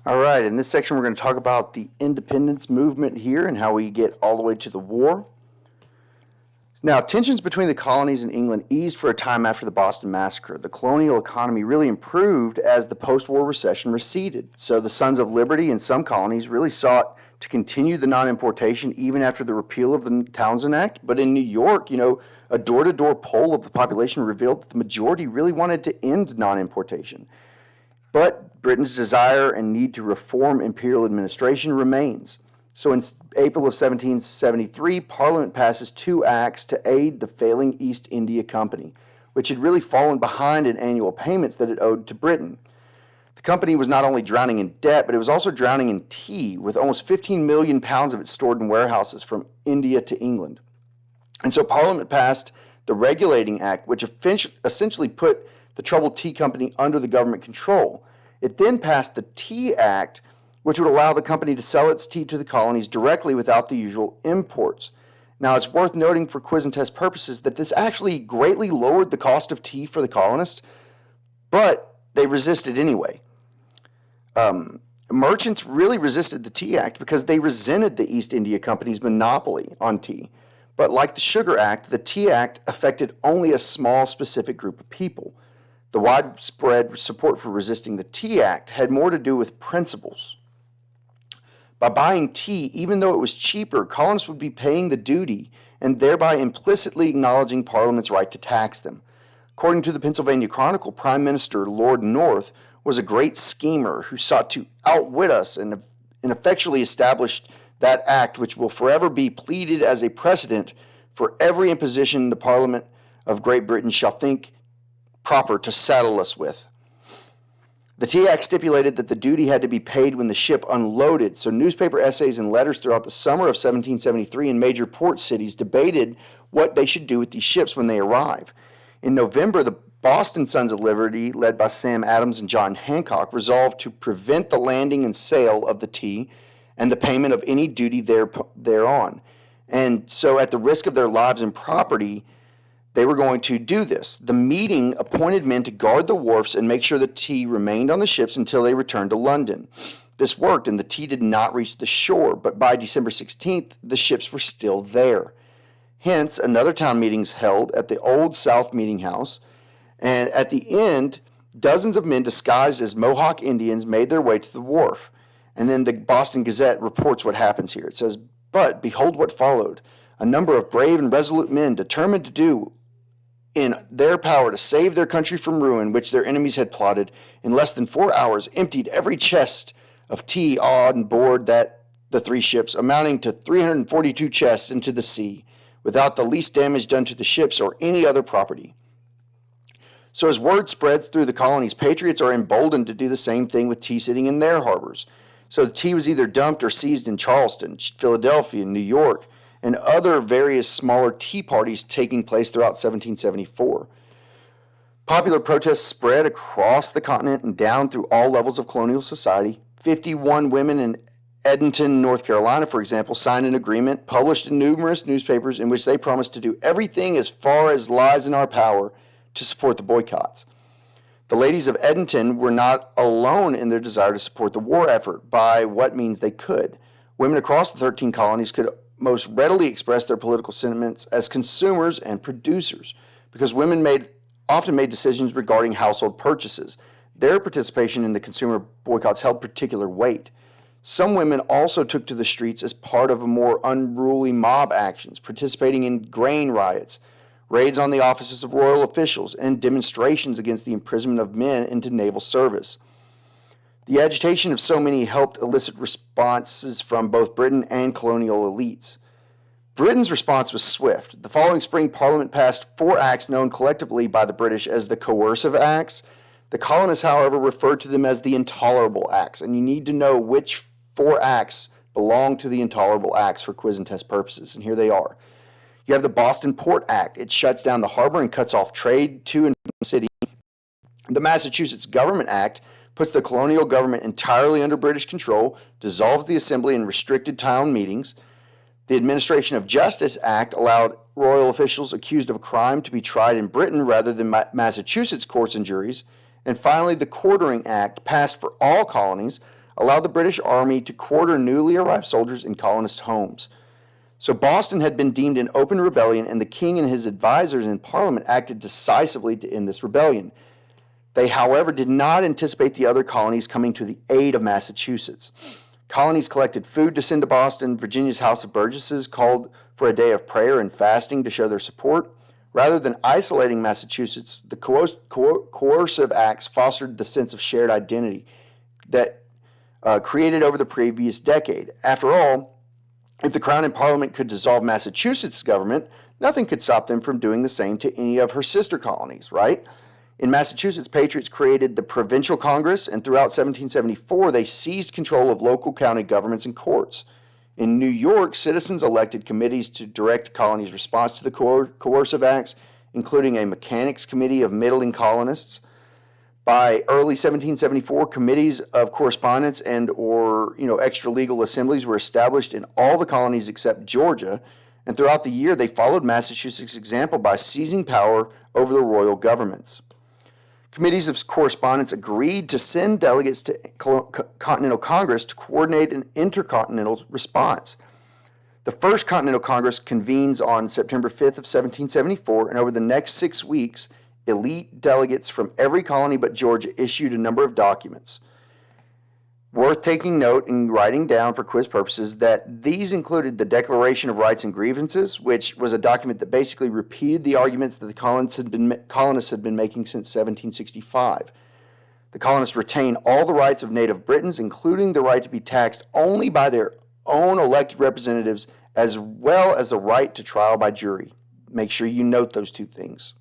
All right, in this section, we're going to talk about the independence movement here and how we get all the way to the war. Now, tensions between the colonies and England eased for a time after the Boston Massacre. The colonial economy really improved as the post-war recession receded. So the Sons of Liberty in some colonies really sought to continue the non-importation even after the repeal of the Townshend Act. But in New York, a door-to-door poll of the population revealed that the majority really wanted to end non-importation. But Britain's desire and need to reform imperial administration remains. So in April of 1773, Parliament passes two acts to aid the failing East India Company, which had really fallen behind in annual payments that it owed to Britain. The company was not only drowning in debt, but it was also drowning in tea, with almost 15 million pounds of it stored in warehouses from India to England. And so Parliament passed the Regulating Act, which essentially put the troubled tea company under the government control. It then passed the Tea Act, which would allow the company to sell its tea to the colonies directly without the usual imports. Now, it's worth noting for quiz and test purposes that this actually greatly lowered the cost of tea for the colonists, but they resisted anyway. Merchants really resisted the Tea Act because they resented the East India Company's monopoly on tea. But like the Sugar Act, the Tea Act affected only a small specific group of people. The widespread support for resisting the Tea Act had more to do with principles. By buying tea, even though it was cheaper, colonists would be paying the duty and thereby implicitly acknowledging Parliament's right to tax them. According to the Pennsylvania Chronicle, Prime Minister Lord North was a great schemer who sought to outwit us and effectually established that act, which will forever be pleaded as a precedent for every imposition the Parliament of Great Britain shall think proper to saddle us with. The Tea Act stipulated that the duty had to be paid when the ship unloaded, so newspaper essays and letters throughout the summer of 1773 in major port cities debated what they should do with these ships when they arrive. In November, the Boston Sons of Liberty, led by Sam Adams and John Hancock, resolved to prevent the landing and sale of the tea and the payment of any duty thereon. And so, at the risk of their lives and property, they were going to do this. The meeting appointed men to guard the wharfs and make sure the tea remained on the ships until they returned to London. This worked, and the tea did not reach the shore, but by December 16th, the ships were still there. Hence, another town meeting was held at the Old South Meeting House, and at the end, dozens of men disguised as Mohawk Indians made their way to the wharf. And then the Boston Gazette reports what happens here. It says, "But behold what followed. A number of brave and resolute men determined to do in their power to save their country from ruin, which their enemies had plotted, in less than 4 hours emptied every chest of tea on board the three ships, amounting to 342 chests, into the sea, without the least damage done to the ships or any other property." So as word spreads through the colonies, patriots are emboldened to do the same thing with tea sitting in their harbors. So the tea was either dumped or seized in Charleston, Philadelphia, New York, and other various smaller tea parties taking place throughout 1774. Popular protests spread across the continent and down through all levels of colonial society. 51 women in Edenton, North Carolina, for example, signed an agreement published in numerous newspapers in which they promised to do everything as far as lies in our power to support the boycotts. The ladies of Edenton were not alone in their desire to support the war effort by what means they could. Women across the 13 colonies could most readily express their political sentiments as consumers and producers, because women often made decisions regarding household purchases. Their participation in the consumer boycotts held particular weight. Some women also took to the streets as part of a more unruly mob actions, participating in grain riots, raids on the offices of royal officials, and demonstrations against the imprisonment of men into naval service. The agitation of so many helped elicit responses from both Britain and colonial elites. Britain's response was swift. The following spring, Parliament passed 4 acts known collectively by the British as the Coercive Acts. The colonists, however, referred to them as the Intolerable Acts, and you need to know which 4 acts belong to the Intolerable Acts for quiz and test purposes, and here they are. You have the Boston Port Act. It shuts down the harbor and cuts off trade to and from the city. The Massachusetts Government Act puts the colonial government entirely under British control, dissolves the assembly and restricted town meetings. The Administration of Justice Act allowed royal officials accused of a crime to be tried in Britain rather than Massachusetts courts and juries. And finally, the Quartering Act, passed for all colonies, allowed the British Army to quarter newly arrived soldiers in colonist homes. So Boston had been deemed an open rebellion, and the king and his advisors in Parliament acted decisively to end this rebellion. They, however, did not anticipate the other colonies coming to the aid of Massachusetts. Colonies collected food to send to Boston. Virginia's House of Burgesses called for a day of prayer and fasting to show their support. Rather than isolating Massachusetts, the coercive acts fostered the sense of shared identity that created over the previous decade. After all, if the Crown and Parliament could dissolve Massachusetts' government, nothing could stop them from doing the same to any of her sister colonies, right? In Massachusetts, patriots created the Provincial Congress, and throughout 1774, they seized control of local county governments and courts. In New York, citizens elected committees to direct colonies' response to the coercive acts, including a mechanics committee of middling colonists. By early 1774, committees of correspondence and or extra-legal assemblies were established in all the colonies except Georgia, and throughout the year they followed Massachusetts' example by seizing power over the royal governments. Committees of correspondence agreed to send delegates to Continental Congress to coordinate an intercontinental response. The First Continental Congress convenes on September 5th of 1774, and over the next 6 weeks, elite delegates from every colony but Georgia issued a number of documents. Worth taking note and writing down for quiz purposes that these included the Declaration of Rights and Grievances, which was a document that basically repeated the arguments that the colonists had been making since 1765. The colonists retained all the rights of native Britons, including the right to be taxed only by their own elected representatives, as well as the right to trial by jury. Make sure you note those three things.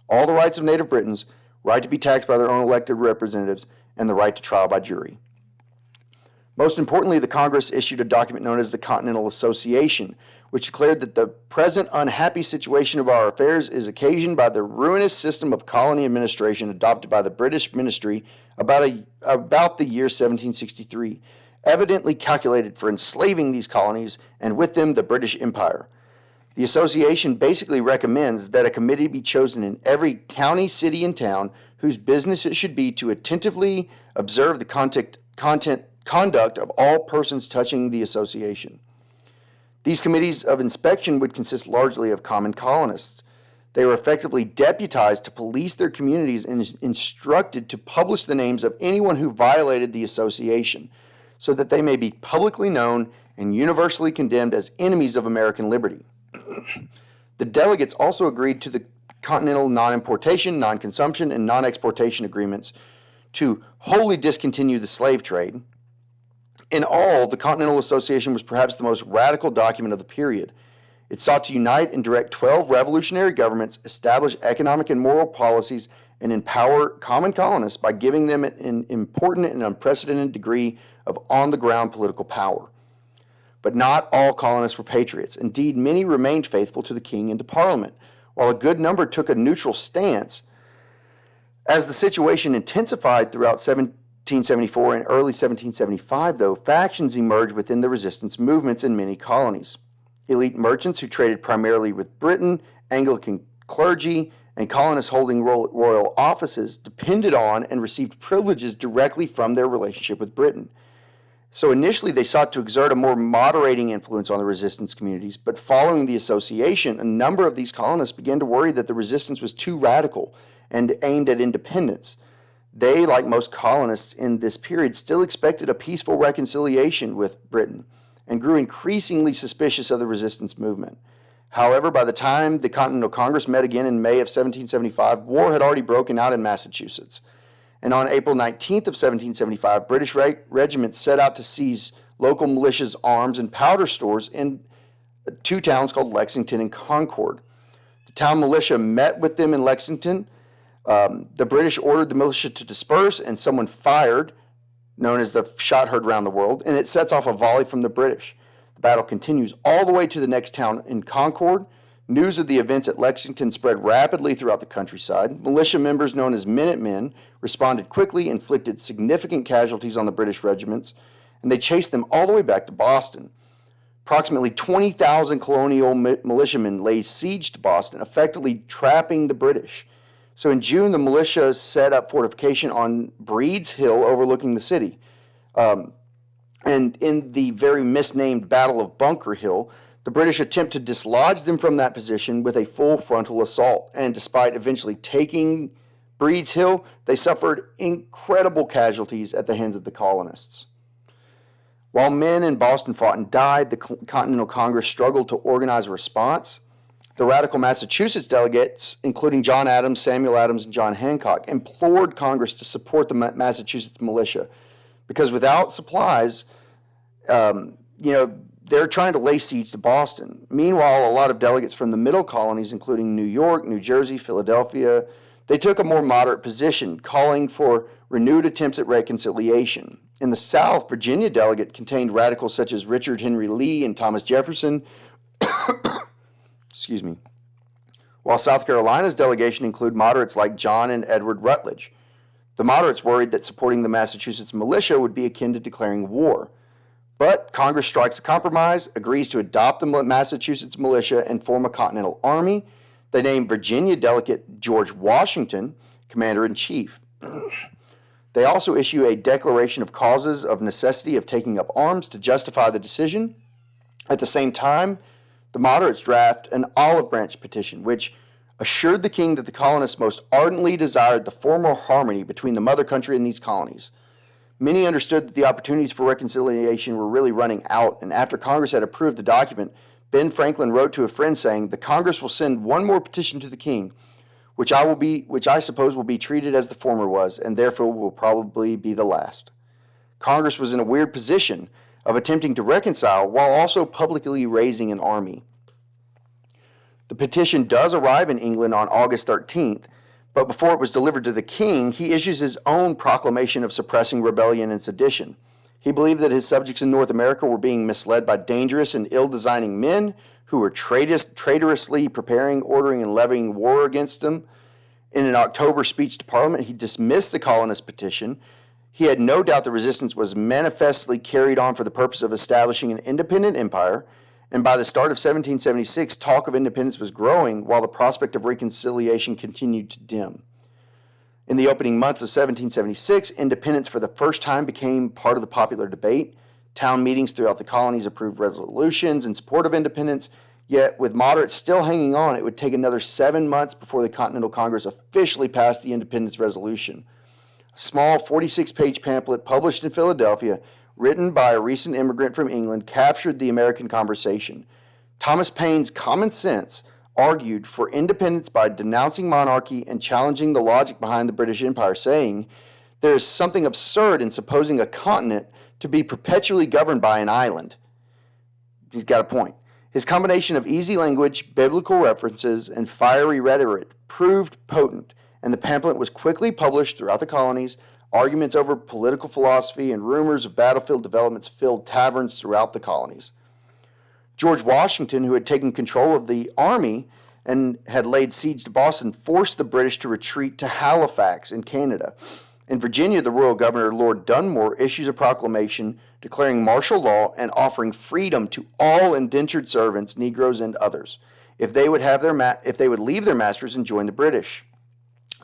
All the rights of native Britons, right to be taxed by their own elected representatives, and the right to trial by jury. Most importantly, the Congress issued a document known as the Continental Association, which declared that the present unhappy situation of our affairs is occasioned by the ruinous system of colony administration adopted by the British ministry about the year 1763, evidently calculated for enslaving these colonies and with them the British Empire. The association basically recommends that a committee be chosen in every county, city, and town whose business it should be to attentively observe the conduct of all persons touching the association. These committees of inspection would consist largely of common colonists. They were effectively deputized to police their communities and instructed to publish the names of anyone who violated the association, so that they may be publicly known and universally condemned as enemies of American liberty. The delegates also agreed to the Continental Non-Importation, Non-Consumption, and Non-Exportation Agreements to wholly discontinue the slave trade. In all, the Continental Association was perhaps the most radical document of the period. It sought to unite and direct 12 revolutionary governments, establish economic and moral policies, and empower common colonists by giving them an important and unprecedented degree of on-the-ground political power. But not all colonists were patriots. Indeed, many remained faithful to the king and to Parliament, while a good number took a neutral stance. As the situation intensified throughout 1774 and early 1775, though, factions emerged within the resistance movements in many colonies. Elite merchants who traded primarily with Britain, Anglican clergy, and colonists holding royal offices depended on and received privileges directly from their relationship with Britain. So initially they sought to exert a more moderating influence on the resistance communities, but following the association, a number of these colonists began to worry that the resistance was too radical and aimed at independence. They, like most colonists in this period, still expected a peaceful reconciliation with Britain and grew increasingly suspicious of the resistance movement. However, by the time the Continental Congress met again in May of 1775, war had already broken out in Massachusetts. And on April 19th of 1775, British regiments set out to seize local militias' arms and powder stores in two towns called Lexington and Concord. The town militia met with them in Lexington. The British ordered the militia to disperse, and someone fired, known as the shot heard round the world, and it sets off a volley from the British. The battle continues all the way to the next town in Concord. News of the events at Lexington spread rapidly throughout the countryside. Militia members known as Minutemen responded quickly, inflicted significant casualties on the British regiments, and they chased them all the way back to Boston. Approximately 20,000 colonial militiamen laid siege to Boston, effectively trapping the British. So in June, the militia set up fortification on Breed's Hill overlooking the city. And in the very misnamed Battle of Bunker Hill, the British attempt to dislodge them from that position with a full frontal assault. And despite eventually taking Breed's Hill, they suffered incredible casualties at the hands of the colonists. While men in Boston fought and died, the Continental Congress struggled to organize a response. The radical Massachusetts delegates, including John Adams, Samuel Adams, and John Hancock, implored Congress to support the Massachusetts militia because without supplies, they're trying to lay siege to Boston. Meanwhile, a lot of delegates from the middle colonies, including New York, New Jersey, Philadelphia, they took a more moderate position, calling for renewed attempts at reconciliation. In the South, Virginia delegate contained radicals such as Richard Henry Lee and Thomas Jefferson, excuse me, while South Carolina's delegation included moderates like John and Edward Rutledge. The moderates worried that supporting the Massachusetts militia would be akin to declaring war. But Congress strikes a compromise, agrees to adopt the Massachusetts militia and form a Continental Army. They name Virginia delegate George Washington commander-in-chief. They also issue a declaration of causes of necessity of taking up arms to justify the decision. At the same time, the moderates draft an olive branch petition, which assured the king that the colonists most ardently desired the formal harmony between the mother country and these colonies. Many understood that the opportunities for reconciliation were really running out, and after Congress had approved the document, Ben Franklin wrote to a friend saying, "The Congress will send one more petition to the king, which I suppose will be treated as the former was, and therefore will probably be the last." Congress was in a weird position of attempting to reconcile while also publicly raising an army. The petition does arrive in England on August 13th, but before it was delivered to the king, he issues his own proclamation of suppressing rebellion and sedition. He believed that his subjects in North America were being misled by dangerous and ill-designing men who were traitorously preparing, ordering, and levying war against them. In an October speech to Parliament, he dismissed the colonist petition. He had no doubt the resistance was manifestly carried on for the purpose of establishing an independent empire, and by the start of 1776, talk of independence was growing while the prospect of reconciliation continued to dim. In the opening months of 1776, independence for the first time became part of the popular debate. Town meetings throughout the colonies approved resolutions in support of independence, yet with moderates still hanging on, it would take another 7 months before the Continental Congress officially passed the Independence Resolution. A small 46-page pamphlet published in Philadelphia, written by a recent immigrant from England, captured the American conversation. Thomas Paine's common sense argued for independence by denouncing monarchy and challenging the logic behind the British Empire, saying, "There is something absurd in supposing a continent to be perpetually governed by an island." He's got a point. His combination of easy language, biblical references, and fiery rhetoric proved potent, and the pamphlet was quickly published throughout the colonies. Arguments over political philosophy and rumors of battlefield developments filled taverns throughout the colonies. George Washington, who had taken control of the army and had laid siege to Boston, forced the British to retreat to Halifax in Canada. In Virginia, the royal governor, Lord Dunmore, issues a proclamation declaring martial law and offering freedom to all indentured servants, Negroes, and others, if they would leave their masters and join the British.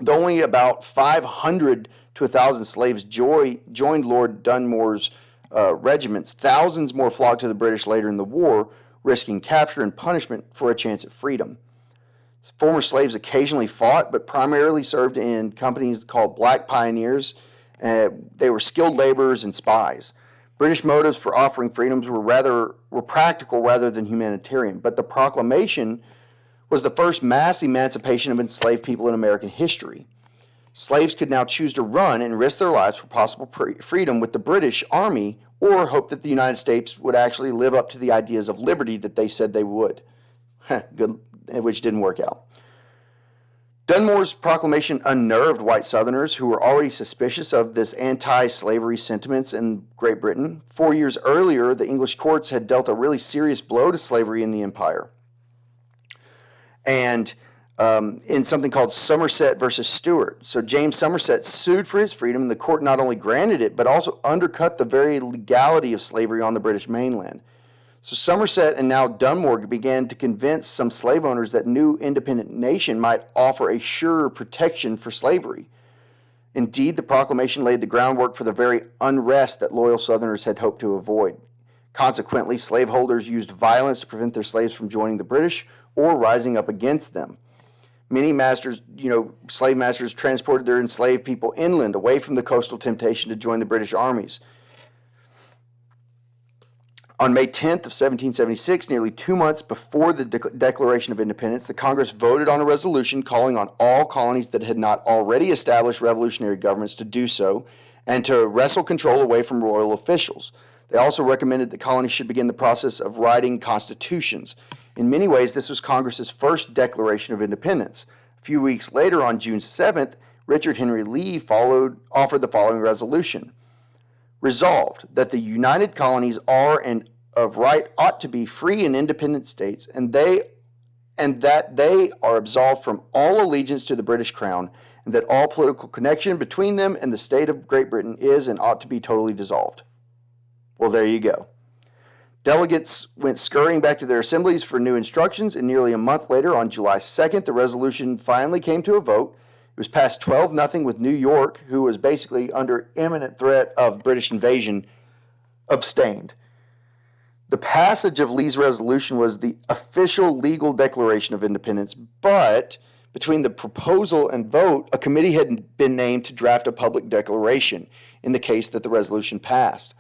Though only about 500 to 1,000 slaves joined Lord Dunmore's regiments, thousands more flocked to the British later in the war, risking capture and punishment for a chance at freedom. Former slaves occasionally fought, but primarily served in companies called Black Pioneers. They were skilled laborers and spies. British motives for offering freedoms were practical rather than humanitarian, but the proclamation was the first mass emancipation of enslaved people in American history. Slaves could now choose to run and risk their lives for possible freedom with the British Army, or hope that the United States would actually live up to the ideas of liberty that they said they would, which didn't work out. Dunmore's proclamation unnerved white Southerners who were already suspicious of this anti-slavery sentiments in Great Britain. 4 years earlier, the English courts had dealt a really serious blow to slavery in the empire. And in something called Somerset versus Stuart. So James Somerset sued for his freedom, and the court not only granted it, but also undercut the very legality of slavery on the British mainland. So Somerset and now Dunmore began to convince some slave owners that new independent nation might offer a surer protection for slavery. Indeed, the proclamation laid the groundwork for the very unrest that loyal Southerners had hoped to avoid. Consequently, slaveholders used violence to prevent their slaves from joining the British or rising up against them. Many masters, slave masters transported their enslaved people inland, away from the coastal temptation to join the British armies. On May 10th of 1776, nearly 2 months before the Declaration of Independence, the Congress voted on a resolution calling on all colonies that had not already established revolutionary governments to do so and to wrestle control away from royal officials. They also recommended that colonies should begin the process of writing constitutions. In many ways, this was Congress's first Declaration of Independence. A few weeks later, on June 7th, Richard Henry Lee offered the following resolution. Resolved, that the United Colonies are and of right ought to be free and independent states, and that they are absolved from all allegiance to the British Crown, and that all political connection between them and the state of Great Britain is and ought to be totally dissolved. Well, there you go. Delegates went scurrying back to their assemblies for new instructions, and nearly a month later, on July 2nd, the resolution finally came to a vote. It was passed 12-0 with New York, who was basically under imminent threat of British invasion, abstained. The passage of Lee's resolution was the official legal declaration of independence, but between the proposal and vote, a committee had been named to draft a public declaration in the case that the resolution passed.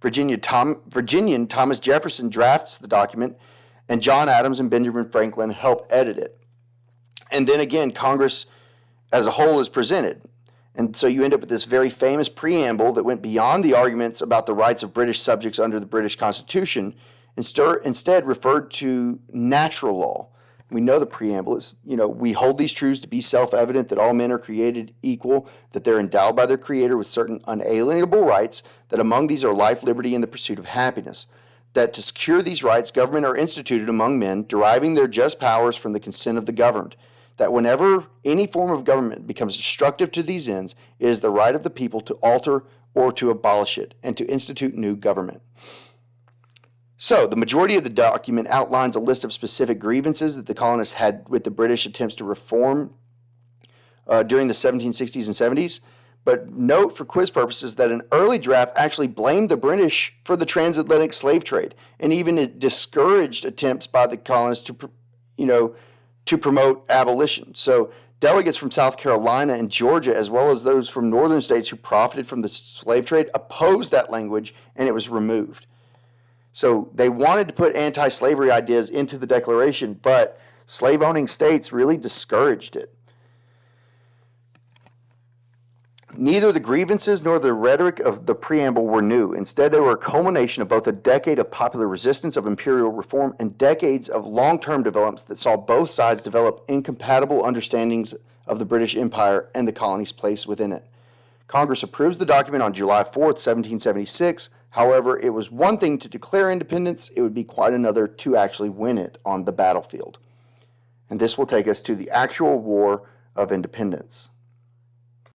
Virginian Thomas Jefferson drafts the document, and John Adams and Benjamin Franklin help edit it. And then again, Congress as a whole is presented. And so you end up with this very famous preamble that went beyond the arguments about the rights of British subjects under the British Constitution, instead referred to natural law. We know the preamble is, we hold these truths to be self-evident that all men are created equal, that they're endowed by their Creator with certain unalienable rights, that among these are life, liberty, and the pursuit of happiness. That to secure these rights, government are instituted among men, deriving their just powers from the consent of the governed. That whenever any form of government becomes destructive to these ends, it is the right of the people to alter or to abolish it, and to institute new government. So, the majority of the document outlines a list of specific grievances that the colonists had with the British attempts to reform during the 1760s and 70s. But note for quiz purposes that an early draft actually blamed the British for the transatlantic slave trade, and even discouraged attempts by the colonists to promote abolition. So delegates from South Carolina and Georgia, as well as those from northern states who profited from the slave trade, opposed that language, and it was removed. So they wanted to put anti-slavery ideas into the Declaration, but slave-owning states really discouraged it. Neither the grievances nor the rhetoric of the preamble were new. Instead, they were a culmination of both a decade of popular resistance of imperial reform and decades of long-term developments that saw both sides develop incompatible understandings of the British Empire and the colony's place within it. Congress approves the document on July 4th, 1776. However, it was one thing to declare independence, it would be quite another to actually win it on the battlefield. And this will take us to the actual War of Independence.